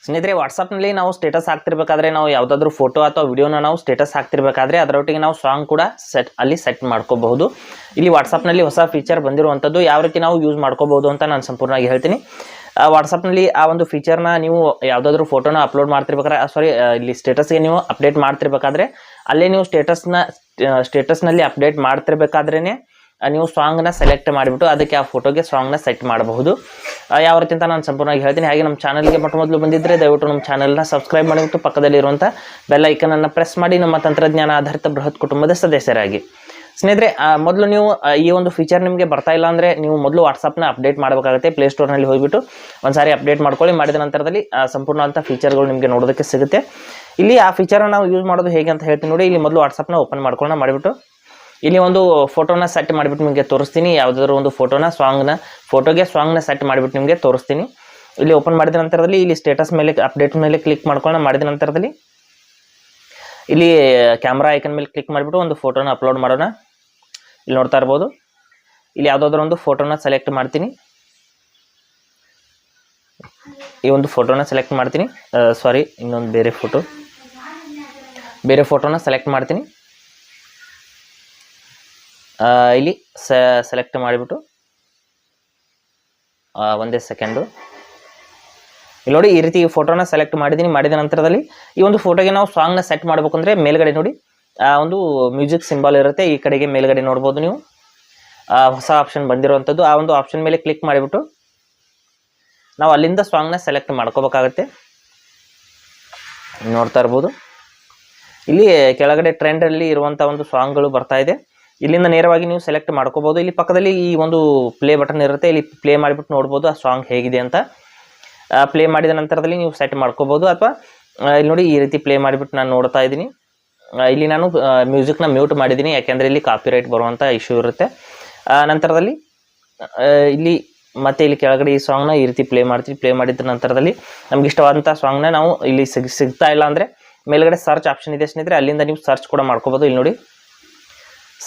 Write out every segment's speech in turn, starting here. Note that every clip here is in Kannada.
ಸ್ನೇಹಿತರೆ ವಾಟ್ಸಪ್ನಲ್ಲಿ ನಾವು ಸ್ಟೇಟಸ್ ಹಾಕ್ತಿರ್ಬೇಕಾದ್ರೆ ನಾವು ಯಾವುದಾದ್ರೂ ಫೋಟೋ ಅಥವಾ ವಿಡಿಯೋನ ನಾವು ಸ್ಟೇಟಸ್ ಹಾಕ್ತಿರ್ಬೇಕಾದ್ರೆ ಅದರೊಟ್ಟಿಗೆ ನಾವು ಸಾಂಗ್ ಕೂಡ ಸೆಟ್ ಮಾಡ್ಕೋಬಹುದು. ಇಲ್ಲಿ ವಾಟ್ಸಪ್ನಲ್ಲಿ ಹೊಸ ಫೀಚರ್ ಬಂದಿರುವಂಥದ್ದು ಯಾವ ರೀತಿ ನಾವು ಯೂಸ್ ಮಾಡ್ಕೋಬಹುದು ಅಂತ ನಾನು ಸಂಪೂರ್ಣವಾಗಿ ಹೇಳ್ತೀನಿ. ವಾಟ್ಸಪ್ನಲ್ಲಿ ಆ ಒಂದು ಫೀಚರ್ನ ನೀವು ಯಾವುದಾದ್ರೂ ಫೋಟೋನ ಅಪ್ಲೋಡ್ ಮಾಡ್ತಿರ್ಬೇಕಾದ್ರೆ ಇಲ್ಲಿ ಸ್ಟೇಟಸ್ಗೆ ನೀವು ಅಪ್ಡೇಟ್ ಮಾಡ್ತಿರ್ಬೇಕಾದ್ರೆ ಅಲ್ಲೇ ನೀವು ಸ್ಟೇಟಸ್ನಲ್ಲಿ ಅಪ್ಡೇಟ್ ಮಾಡ್ತಿರ್ಬೇಕಾದ್ರೇ ನೀವು ಸಾಂಗ್ನ ಸೆಲೆಕ್ಟ್ ಮಾಡಿಬಿಟ್ಟು ಅದಕ್ಕೆ ಆ ಫೋಟೋಗೆ ಸಾಂಗ್ನ ಸೆಟ್ ಮಾಡಬಹುದು. ಯಾವ ರೀತಿ ಅಂತ ನಾನು ಸಂಪೂರ್ಣವಾಗಿ ಹೇಳ್ತೀನಿ. ಹಾಗೆ ನಮ್ಮ ಚಾನಲ್ಗೆ ಮೊದಲು ಬಂದಿದ್ದರೆ ದಯವಿಟ್ಟು ನಮ್ಮ ಚಾನಲ್ನ ಸಬ್ಸ್ಕ್ರೈಬ್ ಮಾಡಿಬಿಟ್ಟು ಪಕ್ಕದಲ್ಲಿರುವಂಥ ಬೆಲ್ ಐಕನನ್ನು ಪ್ರೆಸ್ ಮಾಡಿ ನಮ್ಮ ತಂತ್ರಜ್ಞಾನ ಆಧಾರಿತ ಬೃಹತ್ ಕುಟುಂಬದ ಸದಸ್ಯರಾಗಿ. ಸ್ನೇಹಿತರೆ ಮೊದಲು ನೀವು ಈ ಒಂದು ಫೀಚರ್ ನಿಮಗೆ ಬರ್ತಾ ಇಲ್ಲ ಅಂದರೆ ನೀವು ಮೊದಲು ವಾಟ್ಸಪ್ನ ಅಪ್ಡೇಟ್ ಮಾಡಬೇಕಾಗುತ್ತೆ. ಪ್ಲೇಸ್ಟೋರ್ನಲ್ಲಿ ಹೋಗಿಬಿಟ್ಟು ಒಂದ್ಸಾರಿ ಅಪ್ಡೇಟ್ ಮಾಡ್ಕೊಳ್ಳಿ. ಮಾಡಿದ ನಂತರದಲ್ಲಿ ಸಂಪೂರ್ಣವಂಥ ಫೀಚರ್ಗಳು ನಿಮಗೆ ನೋಡೋದಕ್ಕೆ ಸಿಗುತ್ತೆ. ಇಲ್ಲಿ ಆ ಫೀಚರ್ನ ನಾವು ಯೂಸ್ ಮಾಡೋದು ಹೇಗೆ ಅಂತ ಹೇಳ್ತೀನಿ ನೋಡಿ. ಇಲ್ಲಿ ಮೊದಲು ವಾಟ್ಸಪ್ನ ಓಪನ್ ಮಾಡ್ಕೊಳ್ಳೋಣ. ಮಾಡಿಬಿಟ್ಟು ಇಲ್ಲಿ ಒಂದು ಫೋಟೋನ ಸೆಟ್ ಮಾಡಿಬಿಟ್ಟು ನಿಮಗೆ ತೋರಿಸ್ತೀನಿ. ಯಾವುದಾದ್ರೂ ಒಂದು ಫೋಟೋಗೆ ಸಾಂಗ್ನ ಸೆಟ್ ಮಾಡಿಬಿಟ್ಟು ನಿಮಗೆ ತೋರಿಸ್ತೀನಿ. ಇಲ್ಲಿ ಓಪನ್ ಮಾಡಿದ ನಂತರದಲ್ಲಿ ಇಲ್ಲಿ ಸ್ಟೇಟಸ್ ಮೇಲೆ ಅಪ್ಡೇಟ್ ಮೇಲೆ ಕ್ಲಿಕ್ ಮಾಡ್ಕೊಳ್ಳೋಣ. ಮಾಡಿದ ನಂತರದಲ್ಲಿ ಇಲ್ಲಿ ಕ್ಯಾಮ್ರಾ ಐಕನ್ ಮೇಲೆ ಕ್ಲಿಕ್ ಮಾಡಿಬಿಟ್ಟು ಒಂದು ಫೋಟೋನ ಅಪ್ಲೋಡ್ ಮಾಡೋಣ. ಇಲ್ಲಿ ನೋಡ್ತಾ ಇರ್ಬೋದು. ಇಲ್ಲಿ ಯಾವುದಾದ್ರೂ ಒಂದು ಫೋಟೋನ ಸೆಲೆಕ್ಟ್ ಮಾಡ್ತೀನಿ. ಈ ಒಂದು ಫೋಟೋನ ಸೆಲೆಕ್ಟ್ ಮಾಡ್ತೀನಿ. ಇನ್ನೊಂದು ಬೇರೆ ಫೋಟೋನ ಸೆಲೆಕ್ಟ್ ಮಾಡ್ತೀನಿ. ಇಲ್ಲಿ ಸೆಲೆಕ್ಟ್ ಮಾಡಿಬಿಟ್ಟು ಒಂದೇ ಸೆಕೆಂಡು. ಇಲ್ಲಿ ನೋಡಿ ಈ ರೀತಿ ಈ ಫೋಟೋನ ಸೆಲೆಕ್ಟ್ ಮಾಡಿದ್ದೀನಿ. ಮಾಡಿದ ನಂತರದಲ್ಲಿ ಈ ಒಂದು ಫೋಟೋಗೆ ನಾವು ಸಾಂಗ್ನ ಸೆಟ್ ಮಾಡಬೇಕು ಅಂದರೆ ಮೇಲ್ಗಡೆ ನೋಡಿ ಒಂದು ಮ್ಯೂಸಿಕ್ ಸಿಂಬಲ್ ಇರುತ್ತೆ. ಈ ಕಡೆಗೆ ಮೇಲ್ಗಡೆ ನೋಡ್ಬೋದು ನೀವು ಹೊಸ ಆಪ್ಷನ್ ಬಂದಿರುವಂಥದ್ದು. ಆ ಒಂದು ಆಪ್ಷನ್ ಮೇಲೆ ಕ್ಲಿಕ್ ಮಾಡಿಬಿಟ್ಟು ನಾವು ಅಲ್ಲಿಂದ ಸಾಂಗ್ನ ಸೆಲೆಕ್ಟ್ ಮಾಡ್ಕೋಬೇಕಾಗತ್ತೆ. ನೋಡ್ತಾ ಇರ್ಬೋದು. ಇಲ್ಲಿ ಕೆಳಗಡೆ ಟ್ರೆಂಡಲ್ಲಿ ಇರುವಂಥ ಒಂದು ಸಾಂಗ್ಗಳು ಬರ್ತಾ ಇದೆ. ಇಲ್ಲಿಂದ ನೇರವಾಗಿ ನೀವು ಸೆಲೆಕ್ಟ್ ಮಾಡ್ಕೋಬೋದು. ಇಲ್ಲಿ ಪಕ್ಕದಲ್ಲಿ ಈ ಒಂದು ಪ್ಲೇ ಬಟನ್ ಇರುತ್ತೆ. ಇಲ್ಲಿ ಪ್ಲೇ ಮಾಡಿಬಿಟ್ಟು ನೋಡ್ಬೋದು ಆ ಸಾಂಗ್ ಹೇಗಿದೆ ಅಂತ. ಪ್ಲೇ ಮಾಡಿದ ನಂತರದಲ್ಲಿ ನೀವು ಸೆಟ್ ಮಾಡ್ಕೋಬೋದು. ಅಥವಾ ಇಲ್ಲಿ ನೋಡಿ ಈ ರೀತಿ ಪ್ಲೇ ಮಾಡಿಬಿಟ್ಟು ನಾನು ನೋಡ್ತಾ ಇದ್ದೀನಿ. ಇಲ್ಲಿ ನಾನು ಮ್ಯೂಸಿಕ್ನ ಮ್ಯೂಟ್ ಮಾಡಿದ್ದೀನಿ, ಯಾಕೆಂದರೆ ಇಲ್ಲಿ ಕಾಪಿರೈಟ್ ಬರುವಂಥ ಇಶ್ಯೂ ಇರುತ್ತೆ. ನಂತರದಲ್ಲಿ ಇಲ್ಲಿ ಕೆಳಗಡೆ ಈ ಸಾಂಗ್ನ ಈ ರೀತಿ ಪ್ಲೇ ಮಾಡ್ತೀವಿ. ಪ್ಲೇ ಮಾಡಿದ ನಂತರದಲ್ಲಿ ನಮ್ಗೆ ಇಷ್ಟವಾದಂಥ ಸಾಂಗ್ನ ನಾವು ಇಲ್ಲಿ ಸಿಗ್ತಾ ಇಲ್ಲ ಅಂದರೆ ಮೇಲ್ಗಡೆ ಸರ್ಚ್ ಆಪ್ಷನ್ ಇದೆ ಸ್ನೇಹಿತರೆ, ಅಲ್ಲಿಂದ ನೀವು ಸರ್ಚ್ ಕೂಡ ಮಾಡ್ಕೋಬೋದು. ಇಲ್ಲಿ ನೋಡಿ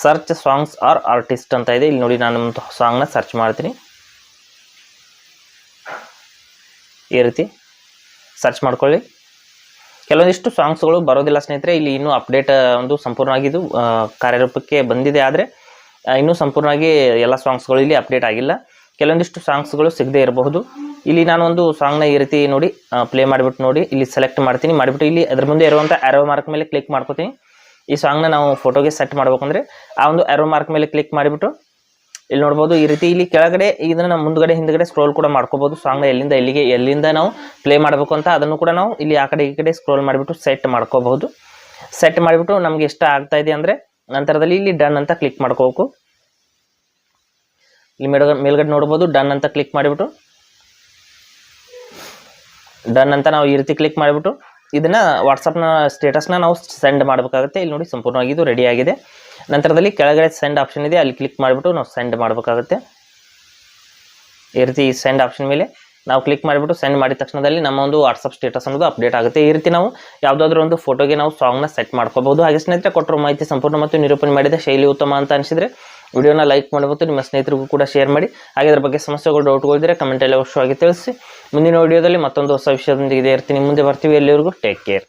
ಸರ್ಚ್ ಸಾಂಗ್ಸ್ ಆರ್ ಆರ್ಟಿಸ್ಟ್ ಅಂತ ಇದೆ. ಇಲ್ಲಿ ನೋಡಿ ನಾನು ಸಾಂಗ್ನ ಸರ್ಚ್ ಮಾಡ್ತೀನಿ. ಈ ರೀತಿ ಸರ್ಚ್ ಮಾಡ್ಕೊಳ್ಳಿ. ಕೆಲವೊಂದಿಷ್ಟು ಸಾಂಗ್ಸ್ಗಳು ಬರೋದಿಲ್ಲ ಸ್ನೇಹಿತರೆ. ಇಲ್ಲಿ ಇನ್ನೂ ಅಪ್ಡೇಟ್ ಒಂದು ಸಂಪೂರ್ಣವಾಗಿ ಇದು ಕಾರ್ಯರೂಪಕ್ಕೆ ಬಂದಿದೆ, ಆದರೆ ಇನ್ನೂ ಸಂಪೂರ್ಣವಾಗಿ ಎಲ್ಲ ಸಾಂಗ್ಸ್ಗಳು ಇಲ್ಲಿ ಅಪ್ಡೇಟ್ ಆಗಿಲ್ಲ. ಕೆಲವೊಂದಿಷ್ಟು ಸಾಂಗ್ಸ್ಗಳು ಸಿಗದೇ ಇರಬಹುದು. ಇಲ್ಲಿ ನಾನು ಒಂದು ಸಾಂಗ್ನ ಈ ರೀತಿ ನೋಡಿ ಪ್ಲೇ ಮಾಡಿಬಿಟ್ಟು ನೋಡಿ ಇಲ್ಲಿ ಸೆಲೆಕ್ಟ್ ಮಾಡ್ತೀನಿ. ಮಾಡಿಬಿಟ್ಟು ಇಲ್ಲಿ ಅದರ ಮುಂದೆ ಇರುವಂಥ ಆರೋ ಮಾರ್ಕ್ ಮೇಲೆ ಕ್ಲಿಕ್ ಮಾಡ್ಕೋತೀನಿ. ಈ ಸಾಂಗ್ನ ನಾವು ಫೋಟೋಗೆ ಸೆಟ್ ಮಾಡ್ಬೇಕಂದ್ರೆ ಆ ಒಂದು ಆರೋ ಮಾರ್ಕ್ ಮೇಲೆ ಕ್ಲಿಕ್ ಮಾಡಿಬಿಟ್ಟು ಇಲ್ಲಿ ನೋಡ್ಬೋದು. ಈ ರೀತಿ ಇಲ್ಲಿ ಕೆಳಗಡೆ ಇದನ್ನು ಮುಂದ್ಗಡೆ ಹಿಂದ್ಗಡೆ ಸ್ಕ್ರೋಲ್ ಕೂಡ ಮಾಡ್ಕೋಬೋದು. ಸಾಂಗ್ನ ಎಲ್ಲಿಂದ ನಾವು ಪ್ಲೇ ಮಾಡಬೇಕು ಅಂತ ಅದನ್ನು ಕೂಡ ನಾವು ಇಲ್ಲಿ ಆ ಕಡೆ ಈ ಕಡೆ ಸ್ಕ್ರೋಲ್ ಮಾಡಿಬಿಟ್ಟು ಸೆಟ್ ಮಾಡ್ಕೋಬಹುದು. ಸೆಟ್ ಮಾಡಿಬಿಟ್ಟು ನಮ್ಗೆ ಇಷ್ಟ ಆಗ್ತಾ ಇದೆ ಅಂದರೆ ನಂತರದಲ್ಲಿ ಇಲ್ಲಿ ಡನ್ ಅಂತ ಕ್ಲಿಕ್ ಮಾಡ್ಕೋಬೇಕು. ಇಲ್ಲಿ ಮೇಲ್ಗಡೆ ನೋಡ್ಬೋದು ಡನ್ ಅಂತ ಕ್ಲಿಕ್ ಮಾಡಿಬಿಟ್ಟು ಡನ್ ಅಂತ ನಾವು ಈ ರೀತಿ ಕ್ಲಿಕ್ ಮಾಡಿಬಿಟ್ಟು ಇದನ್ನು ವಾಟ್ಸಪ್ನ ಸ್ಟೇಟಸ್ನ ನಾವು ಸೆಂಡ್ ಮಾಡಬೇಕಾಗುತ್ತೆ. ಇಲ್ಲಿ ನೋಡಿ ಸಂಪೂರ್ಣವಾಗಿ ಇದು ರೆಡಿ ಆಗಿದೆ. ನಂತರದಲ್ಲಿ ಕೆಳಗಡೆ ಸೆಂಡ್ ಆಪ್ಷನ್ ಇದೆ, ಅಲ್ಲಿ ಕ್ಲಿಕ್ ಮಾಡಿಬಿಟ್ಟು ನಾವು ಸೆಂಡ್ ಮಾಡಬೇಕಾಗುತ್ತೆ. ಈ ರೀತಿ ಸೆಂಡ್ ಆಪ್ಷನ್ ಮೇಲೆ ನಾವು ಕ್ಲಿಕ್ ಮಾಡಿಬಿಟ್ಟು ಸೆಂಡ್ ಮಾಡಿದ ತಕ್ಷಣದಲ್ಲಿ ನಮ್ಮ ಒಂದು ವಾಟ್ಸಪ್ ಸ್ಟೇಟಸ್ ಅನ್ನೋದು ಅಪ್ಡೇಟ್ ಆಗುತ್ತೆ. ಈ ರೀತಿ ನಾವು ಯಾವುದಾದ್ರೂ ಒಂದು ಫೋಟೋಗೆ ನಾವು ಸಾಂಗ್ನ ಸೆಟ್ ಮಾಡ್ಕೋಬಹುದು. ಹಾಗೆ ಸ್ನೇಹಿತರೆ ಕೊಟ್ಟಿರೋ ಮಾಹಿತಿ ಸಂಪೂರ್ಣ ಮತ್ತು ನಿರೂಪಣೆ ಮಾಡಿದ ಶೈಲಿ ಉತ್ತಮ ಅಂತ ಅನಿಸಿದರೆ ವಿಡಿಯೋನ ಲೈಕ್ ಮಾಡಬಹುದು, ನಿಮ್ಮ ಸ್ನೇಹಿತರಿಗೂ ಕೂಡ ಶೇರ್ ಮಾಡಿ. ಹಾಗೆ ಅದರ ಬಗ್ಗೆ ಸಮಸ್ಯೆಗಳು ಡೌಟ್ಗಳಿದ್ದರೆ ಕಮೆಂಟಲ್ಲಿ ಅವಶ್ಯವಾಗಿ ತಿಳಿಸಿ. ಮುಂದಿನ ವಿಡಿಯೋದಲ್ಲಿ ಮತ್ತೊಂದು ಹೊಸ ವಿಷಯದೊಂದಿಗೆ ಇರ್ತೀನಿ. ಮುಂದೆ ಬರ್ತೀವಿ. ಎಲ್ಲಿವರೆಗೂ ಟೇಕ್ ಕೇರ್.